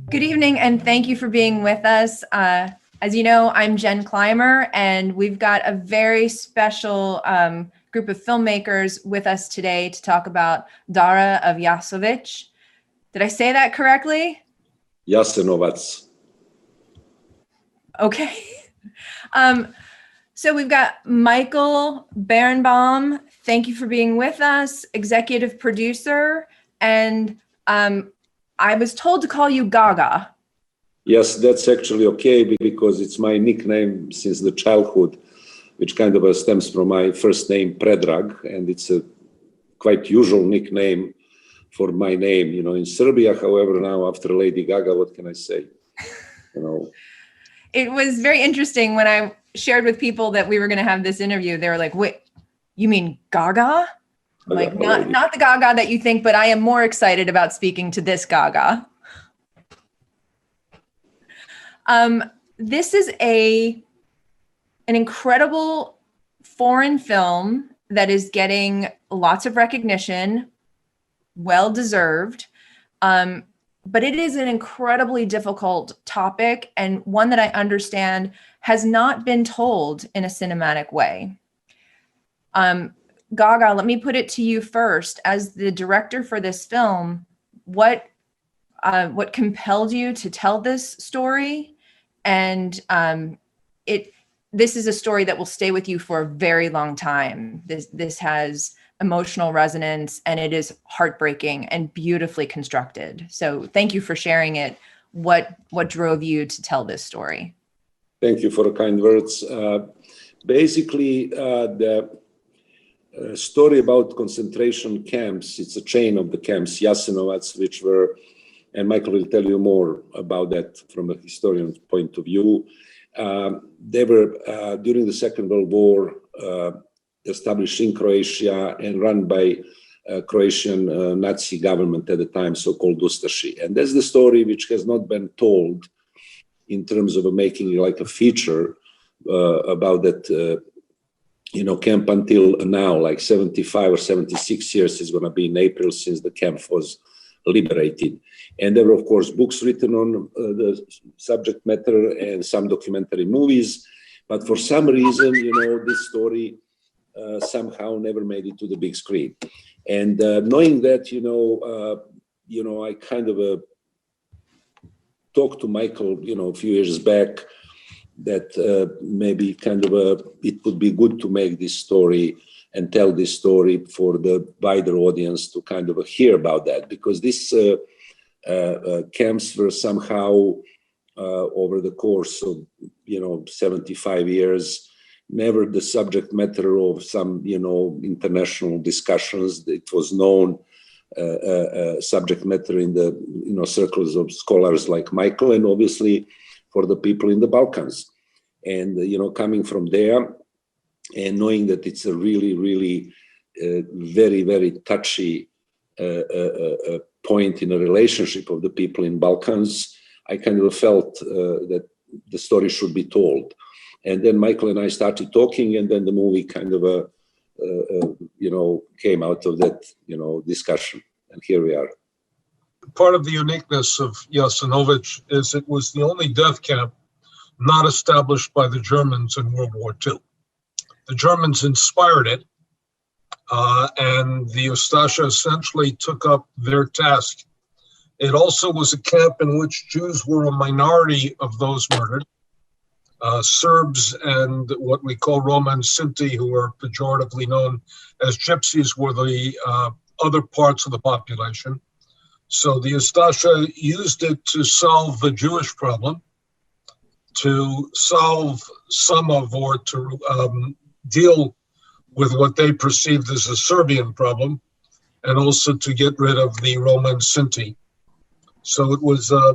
Good evening, and thank you for being with us. As you know, I'm Jen Clymer, and we've got a very special group of filmmakers with us today to talk about Dara of Jasenovac. Did I say that correctly? Jasenovac. Okay. So we've got Michael Berenbaum. Thank you for being with us, executive producer, and I was told to call you Gaga. Yes, that's actually okay because it's my nickname since the childhood, which kind of stems from my first name, Predrag, and it's a quite usual nickname for my name. You know, in Serbia, however, now after Lady Gaga, what can I say? You know. It was very interesting when I shared with people that we were going to have this interview. They were like, "Wait, you mean Gaga?" Like not the Gaga that you think, but I am more excited about speaking to this Gaga. This is an incredible foreign film that is getting lots of recognition, well deserved. But it is an incredibly difficult topic and one that I understand has not been told in a cinematic way. Gaga, let me put it to you first. As the director for this film, what compelled you to tell this story? And this is a story that will stay with you for a very long time. This has emotional resonance, and it is heartbreaking and beautifully constructed. So thank you for sharing it. What drove you to tell this story? Thank you for the kind words. Basically, the story about concentration camps, it's a chain of the camps, Jasenovac, which were, and Michael will tell you more about that from a historian's point of view. They were, during the Second World War, established in Croatia and run by Croatian Nazi government at the time, so-called Ustashi. And that's the story which has not been told in terms of making like a feature about that camp until now, like 75 or 76 years is going to be in April since the camp was liberated. And there were, of course, books written on the subject matter and some documentary movies. But for some reason, this story somehow never made it to the big screen. And knowing that, I kind of talked to Michael, a few years back, that maybe kind of it would be good to make this story and tell this story for the wider audience to kind of hear about that, because these camps were somehow over the course of 75 years never the subject matter of some international discussions. It was known subject matter in the circles of scholars like Michael, and obviously for the people in the Balkans. And coming from there and knowing that it's a really very, very touchy point in a relationship of the people in Balkans, I kind of felt that the story should be told. And then Michael and I started talking, and then the movie kind of came out of that discussion, and here we are. Part of the uniqueness of Jasenovac is it was the only death camp not established by the Germans in World War II. The Germans inspired it, and the Ustasha essentially took up their task. It also was a camp in which Jews were a minority of those murdered. Serbs and what we call Roman Sinti, who are pejoratively known as gypsies, were the other parts of the population. So the Ustasha used it to solve the Jewish problem, to solve some of, or to deal with what they perceived as a Serbian problem, and also to get rid of the Roman Sinti. So it was a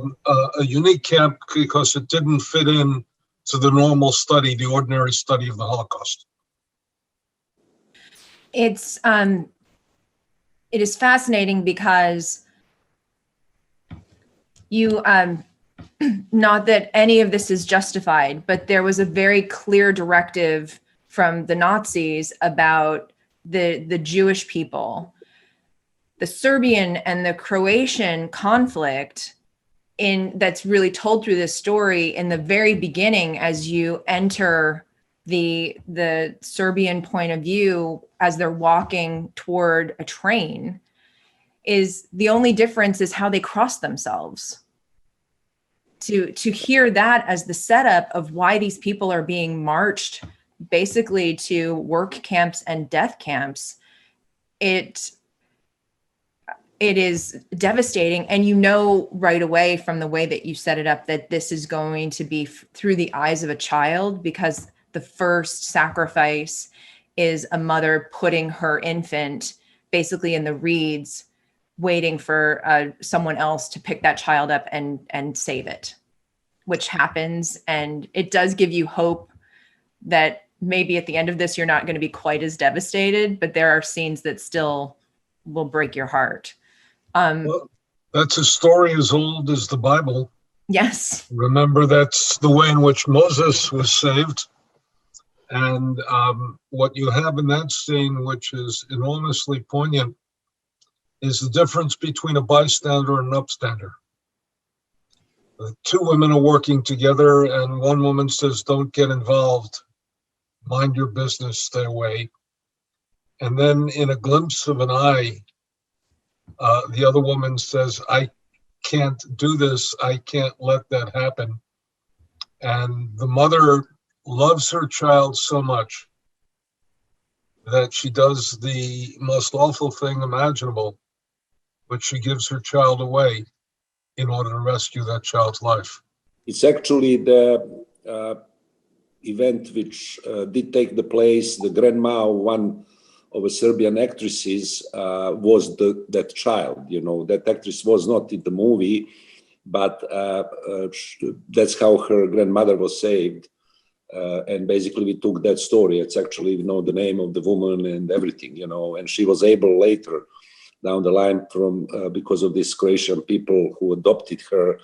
unique camp because it didn't fit in to the normal study, the ordinary study of the Holocaust. It is fascinating because you, not that any of this is justified, but there was a very clear directive from the Nazis about the Jewish people. The Serbian and the Croatian conflict that's really told through this story in the very beginning, as you enter the Serbian point of view as they're walking toward a train, is the only difference is how they cross themselves. To hear that as the setup of why these people are being marched basically to work camps and death camps, it is devastating. And you know right away from the way that you set it up that this is going to be through the eyes of a child, because the first sacrifice is a mother putting her infant basically in the reeds, waiting for someone else to pick that child up and save it, which happens. And it does give you hope that maybe at the end of this, you're not going to be quite as devastated, but there are scenes that still will break your heart. Well, that's a story as old as the Bible. Yes. Remember, that's the way in which Moses was saved. And what you have in that scene, which is enormously poignant, is the difference between a bystander and an upstander. The two women are working together, and one woman says, "Don't get involved. Mind your business, stay away." And then in a glimpse of an eye, the other woman says, "I can't do this. I can't let that happen." And the mother loves her child so much that she does the most awful thing imaginable, but she gives her child away in order to rescue that child's life. It's actually the event which did take the place. The grandma of one of the Serbian actresses was that child. You know, that actress was not in the movie, but that's how her grandmother was saved. And basically we took that story. It's actually, you know, the name of the woman and everything, you know, and she was able later down the line from, because of these Croatian people who adopted her,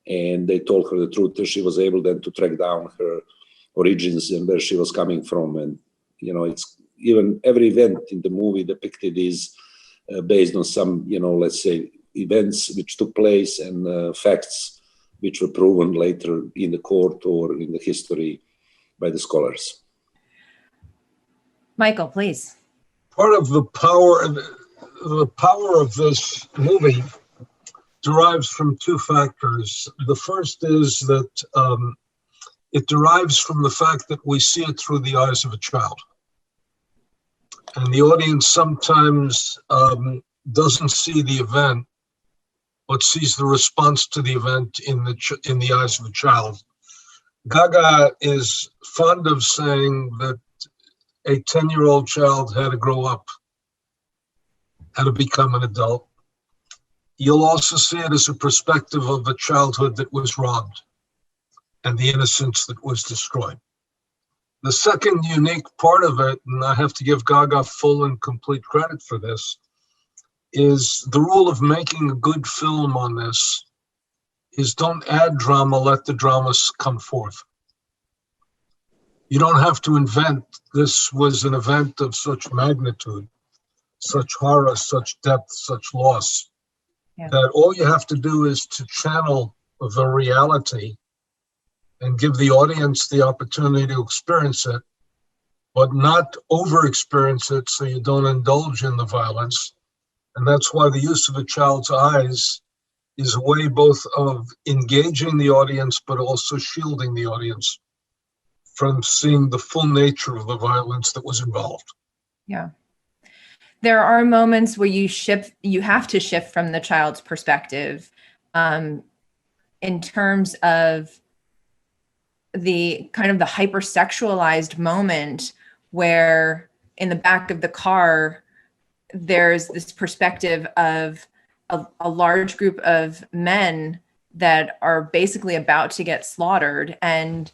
and they told her the truth, and she was able then to track down her origins and where she was coming from. And, you know, it's even every event in the movie depicted is based on some, you know, let's say events which took place and facts which were proven later in the court or in the history by the scholars. Michael, please. Part of the power of this movie derives from two factors. The first is that it derives from the fact that we see it through the eyes of a child. And the audience sometimes doesn't see the event, but sees the response to the event in the eyes of a child. Gaga is fond of saying that a 10-year-old child had to grow up, had to become an adult. You'll also see it as a perspective of a childhood that was robbed and the innocence that was destroyed. The second unique part of it, and I have to give Gaga full and complete credit for this, is the rule of making a good film on this is don't add drama, let the dramas come forth. You don't have to invent. This was an event of such magnitude, such horror, such depth, such loss, that all you have to do is to channel the reality and give the audience the opportunity to experience it, but not over-experience it so you don't indulge in the violence. And that's why the use of a child's eyes is a way both of engaging the audience, but also shielding the audience from seeing the full nature of the violence that was involved. Yeah. There are moments where you have to shift from the child's perspective in terms of the kind of the hypersexualized moment where in the back of the car, there's this perspective of a large group of men that are basically about to get slaughtered. And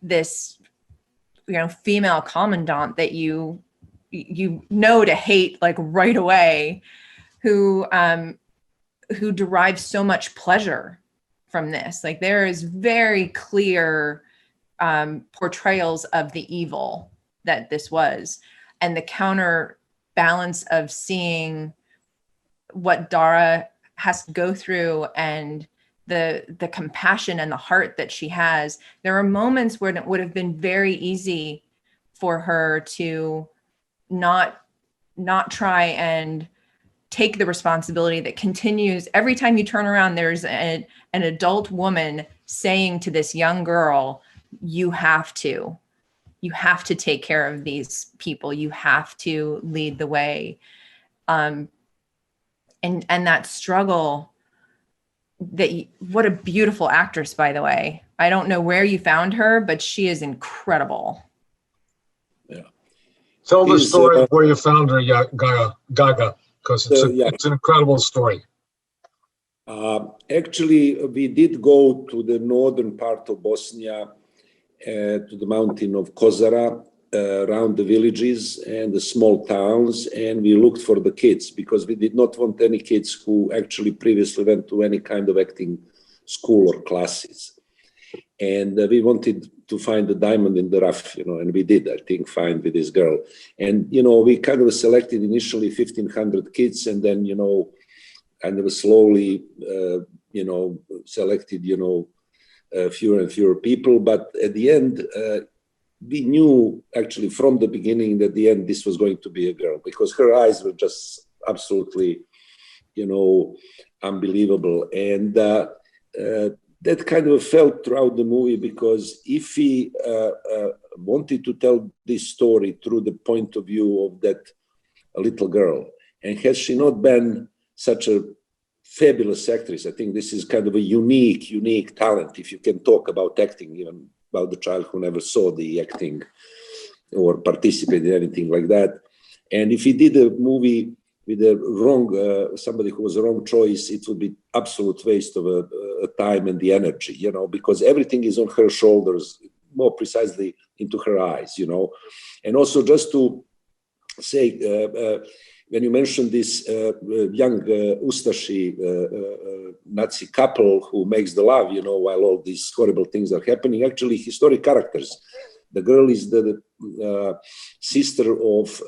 this, you know, female commandant that you know to hate like right away, who derives so much pleasure from this. Like there is very clear portrayals of the evil that this was, and the counterbalance of seeing what Dara has to go through and the compassion and the heart that she has. There are moments where it would have been very easy for her to not try and take the responsibility that continues every time you turn around. There's an adult woman saying to this young girl, you have to take care of these people. You have to lead the way. And that struggle, what a beautiful actress, by the way. I don't know where you found her, but she is incredible. Yeah. Tell the story of where you found her, Gaga, because it's an incredible story. Actually, we did go to the northern part of Bosnia, to the mountain of Kozara, around the villages and the small towns, and we looked for the kids because we did not want any kids who actually previously went to any kind of acting school or classes. And we wanted to find the diamond in the rough, and we did, I think, find with this girl. And, we kind of selected initially 1,500 kids, and then, kind of slowly, selected, fewer and fewer people. But at the end, we knew actually from the beginning that at the end this was going to be a girl, because her eyes were just absolutely, unbelievable. And that kind of felt throughout the movie, because if we wanted to tell this story through the point of view of that little girl, and had she not been such a fabulous actress, I think this is kind of a unique talent, if you can talk about acting, even about the child who never saw the acting or participated in anything like that. And if he did a movie with a wrong, somebody who was a wrong choice, it would be absolute waste of a time and the energy, because everything is on her shoulders, more precisely into her eyes, And also just to say, when you mentioned this young Ustashi Nazi couple who makes the love, while all these horrible things are happening, actually historic characters. The girl is the sister of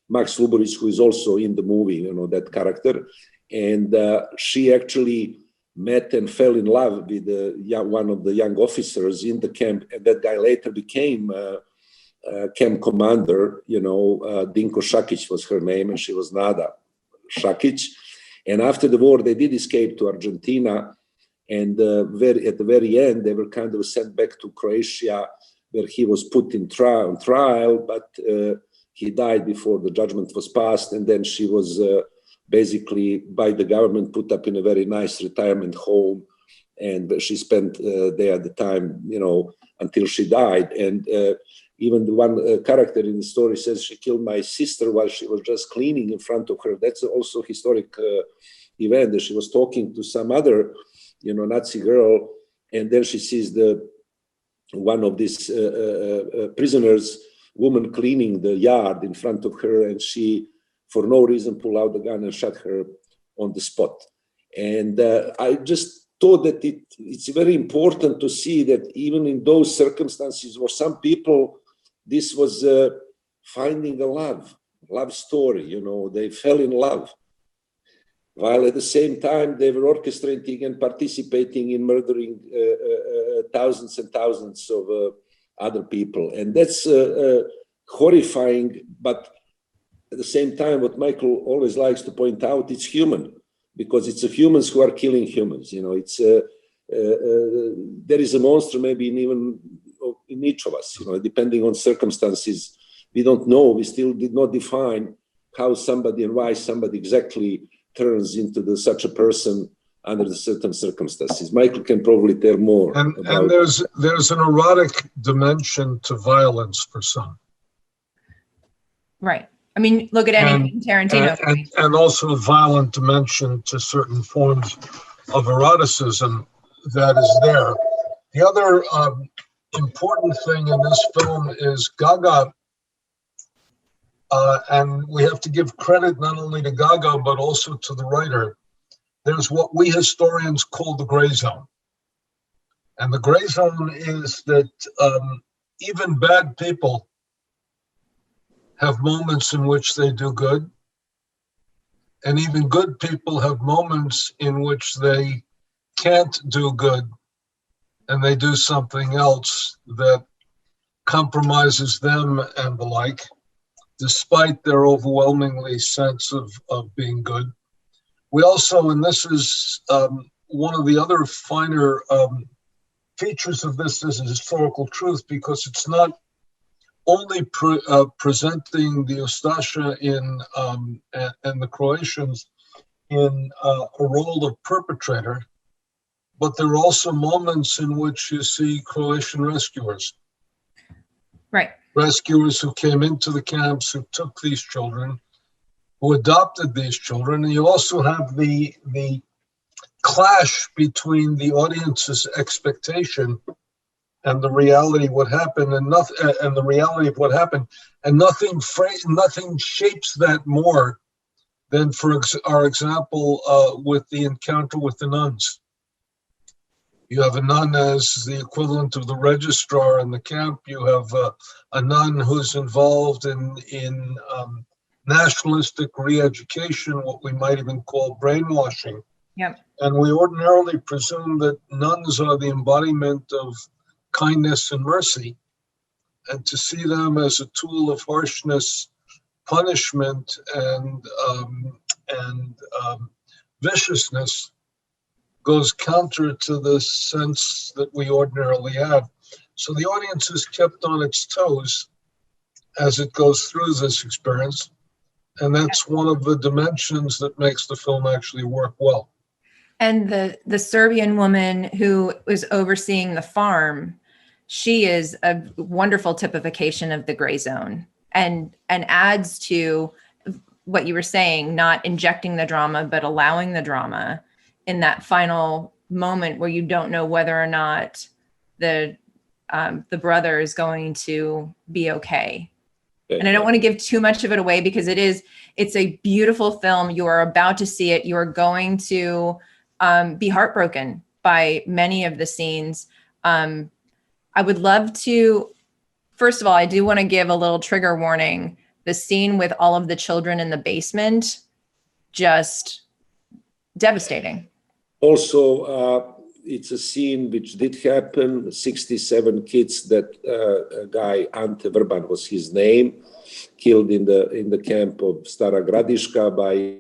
Max Luburic, who is also in the movie, that character. And she actually met and fell in love with one of the young officers in the camp. And that guy later became camp commander, Dinko Šakić was her name, and she was Nada Šakić. And after the war, they did escape to Argentina. And at the very end, they were kind of sent back to Croatia, where he was put in trial, but he died before the judgment was passed. And then she was basically by the government put up in a very nice retirement home. And she spent there the time, until she died. And even the one character in the story says she killed my sister while she was just cleaning in front of her. That's also historic event. That she was talking to some other, Nazi girl, and then she sees one of these prisoners, woman cleaning the yard in front of her, and she, for no reason, pulled out the gun and shot her on the spot. And I just thought that it's very important to see that even in those circumstances where some people, this was finding a love story, they fell in love, while at the same time they were orchestrating and participating in murdering thousands and thousands of other people. And that's horrifying, but at the same time, what Michael always likes to point out, it's human, because it's the humans who are killing humans. It's there is a monster maybe in each of us, depending on circumstances. We don't know. We still did not define how somebody and why somebody exactly turns into such a person under the certain circumstances. Michael can probably tell more. And there's an erotic dimension to violence for some. Right. I mean, look at any Tarantino. And also a violent dimension to certain forms of eroticism that is there. The other important thing in this film is Gaga, and we have to give credit not only to Gaga, but also to the writer. There's what we historians call the gray zone. And the gray zone is that even bad people have moments in which they do good. And even good people have moments in which they can't do good and they do something else that compromises them and the like, despite their overwhelmingly sense of being good. We also, and this is one of the other finer features of this as a historical truth, because it's not only presenting the Ustasha and the Croatians in a role of perpetrator, but there are also moments in which you see Croatian rescuers. Right. Rescuers who came into the camps, who took these children, who adopted these children. And you also have the clash between the audience's expectation and the reality of what happened, and the reality of what happened, and nothing shapes that more than, for our example, with the encounter with the nuns. You have a nun as the equivalent of the registrar in the camp. You have a nun who's involved in nationalistic re-education, what we might even call brainwashing. Yep. And we ordinarily presume that nuns are the embodiment of kindness and mercy. And to see them as a tool of harshness, punishment, and viciousness goes counter to the sense that we ordinarily have. So the audience is kept on its toes as it goes through this experience. And that's one of the dimensions that makes the film actually work well. And the Serbian woman who was overseeing the farm, she is a wonderful typification of the gray zone, and adds to what you were saying, not injecting the drama, but allowing the drama in that final moment where you don't know whether or not the brother is going to be okay. And I don't want to give too much of it away, because it's a beautiful film. You are about to see it. You are going to be heartbroken by many of the scenes. I would love to, first of all, I do want to give a little trigger warning. The scene with all of the children in the basement, just devastating. Also, it's a scene which did happen. 67 kids that guy Ante Vrban was his name, killed in the camp of Stara Gradiška by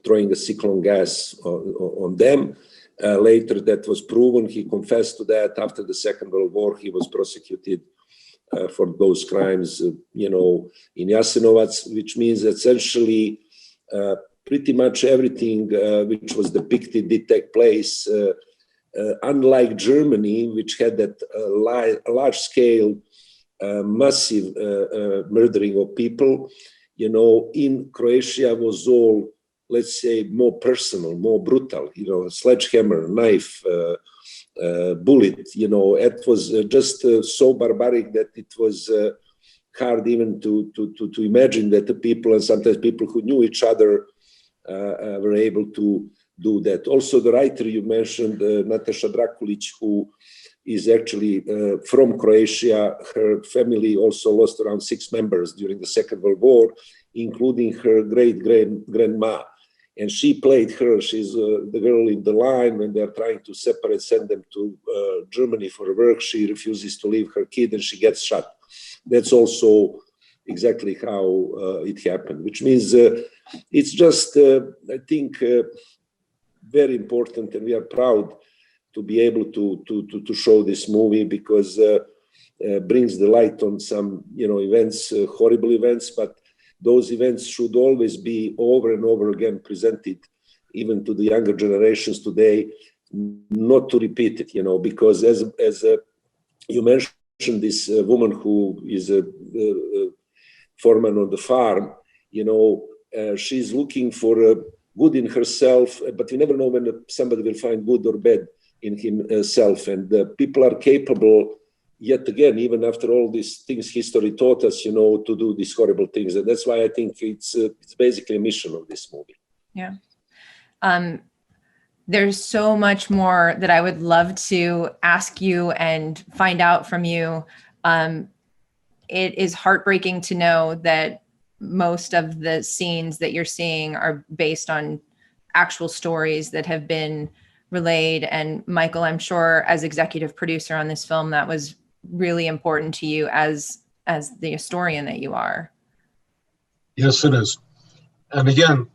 throwing a cyclone gas on them. Later, that was proven. He confessed to that. After the Second World War, he was prosecuted for those crimes, in Jasenovac, which means essentially pretty much everything which was depicted did take place. Unlike Germany, which had that large-scale, massive murdering of people, in Croatia was all, let's say, more personal, more brutal. Sledgehammer, knife, bullet. It was just so barbaric that it was hard even to imagine that the people, and sometimes people who knew each other, were able to do that. Also, the writer you mentioned, Nataša Drakulić, who is actually from Croatia. Her family also lost around 6 members during the Second World War, including her great-grandma. And she played her. She's the girl in the line when they're trying to send them to Germany for work. She refuses to leave her kid and she gets shot. That's also exactly how it happened, which means it's just, I think, very important, and we are proud to be able to show this movie, because brings the light on some events, horrible events, but those events should always be over and over again presented, even to the younger generations today, not to repeat it, because as you mentioned, this woman who is a foreman on the farm, she's looking for good in herself, but you never know when somebody will find good or bad in himself. And people are capable, yet again, even after all these things history taught us, to do these horrible things. And that's why I think it's basically a mission of this movie. Yeah. There's so much more that I would love to ask you and find out from you. It is heartbreaking to know that most of the scenes that you're seeing are based on actual stories that have been relayed. And Michael, I'm sure as executive producer on this film, that was really important to you as the historian that you are. Yes, it is. And again,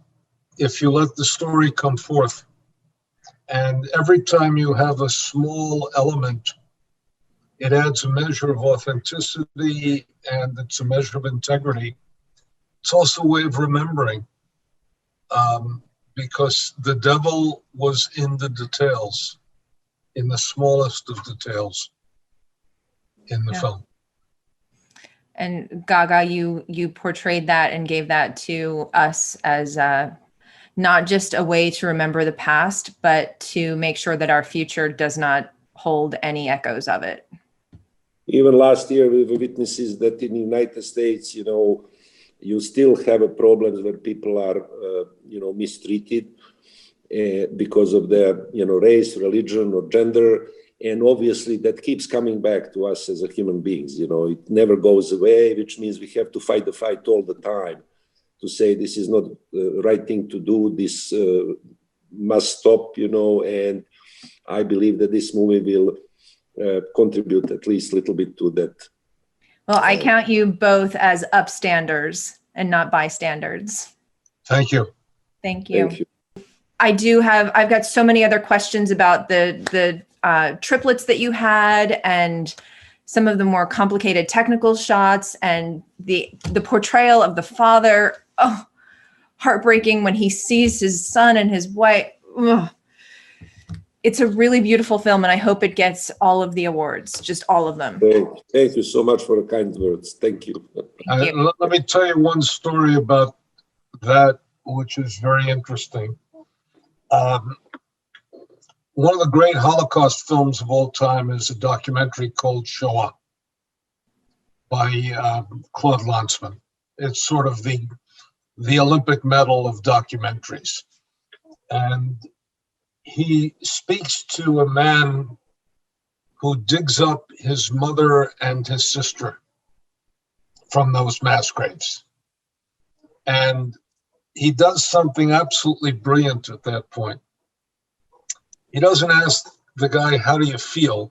if you let the story come forth, and every time you have a small element, it adds a measure of authenticity and it's a measure of integrity. It's also a way of remembering, because the devil was in the details, in the smallest of details in the film. And Gaga, you portrayed that and gave that to us as not just a way to remember the past, but to make sure that our future does not hold any echoes of it. Even last year, we were witnesses that in the United States, you still have a problem where people are, mistreated because of their, race, religion, or gender. And obviously that keeps coming back to us as a human beings. It never goes away, which means we have to fight the fight all the time to say this is not the right thing to do. This must stop, and I believe that this movie will contribute at least a little bit to that. Well, I count you both as upstanders and not bystanders. Thank you. Thank you. Thank you. I've got so many other questions about the triplets that you had and some of the more complicated technical shots and the portrayal of the father. Oh, heartbreaking when he sees his son and his wife. Ugh. It's a really beautiful film, and I hope it gets all of the awards, just all of them. Thank you so much for the kind words. Thank you. Thank you. Let me tell you one story about that, which is very interesting. One of the great Holocaust films of all time is a documentary called Shoah by Claude Lanzmann. It's sort of the Olympic medal of documentaries. And he speaks to a man who digs up his mother and his sister from those mass graves. And he does something absolutely brilliant at that point. He doesn't ask the guy, how do you feel?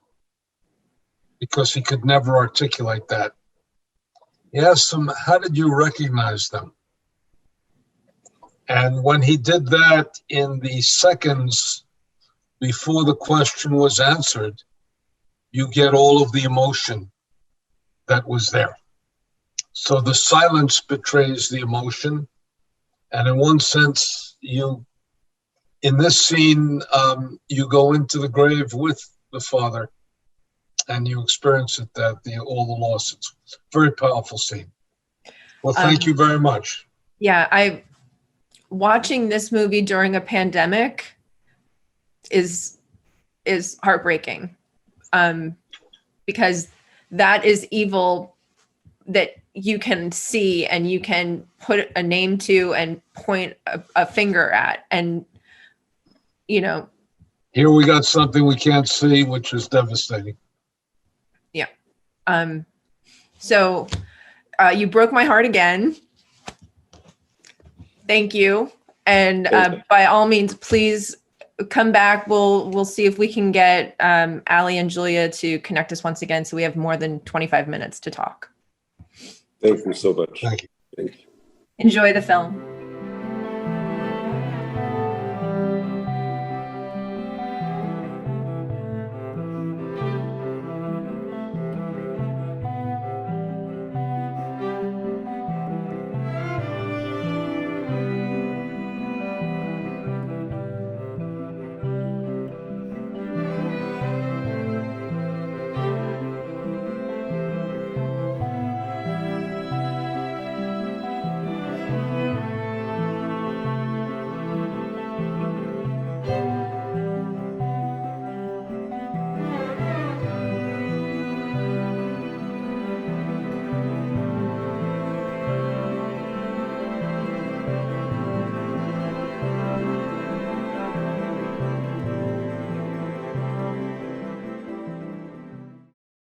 Because he could never articulate that. He asks him, how did you recognize them? And when he did that in the seconds before the question was answered, you get all of the emotion that was there. So the silence betrays the emotion. And in one sense, in this scene, you go into the grave with the father and you experience it, all the losses. Very powerful scene. Well, thank you very much. Yeah, watching this movie during a pandemic is heartbreaking, because that is evil that you can see and you can put a name to and point a finger at. And, here we got something we can't see, which is devastating. Yeah. So you broke my heart again. Thank you. And by all means, please come back. We'll see if we can get Ali and Julia to connect us once again, so we have more than 25 minutes to talk. Thank you so much. Thank you. Thank you. Enjoy the film.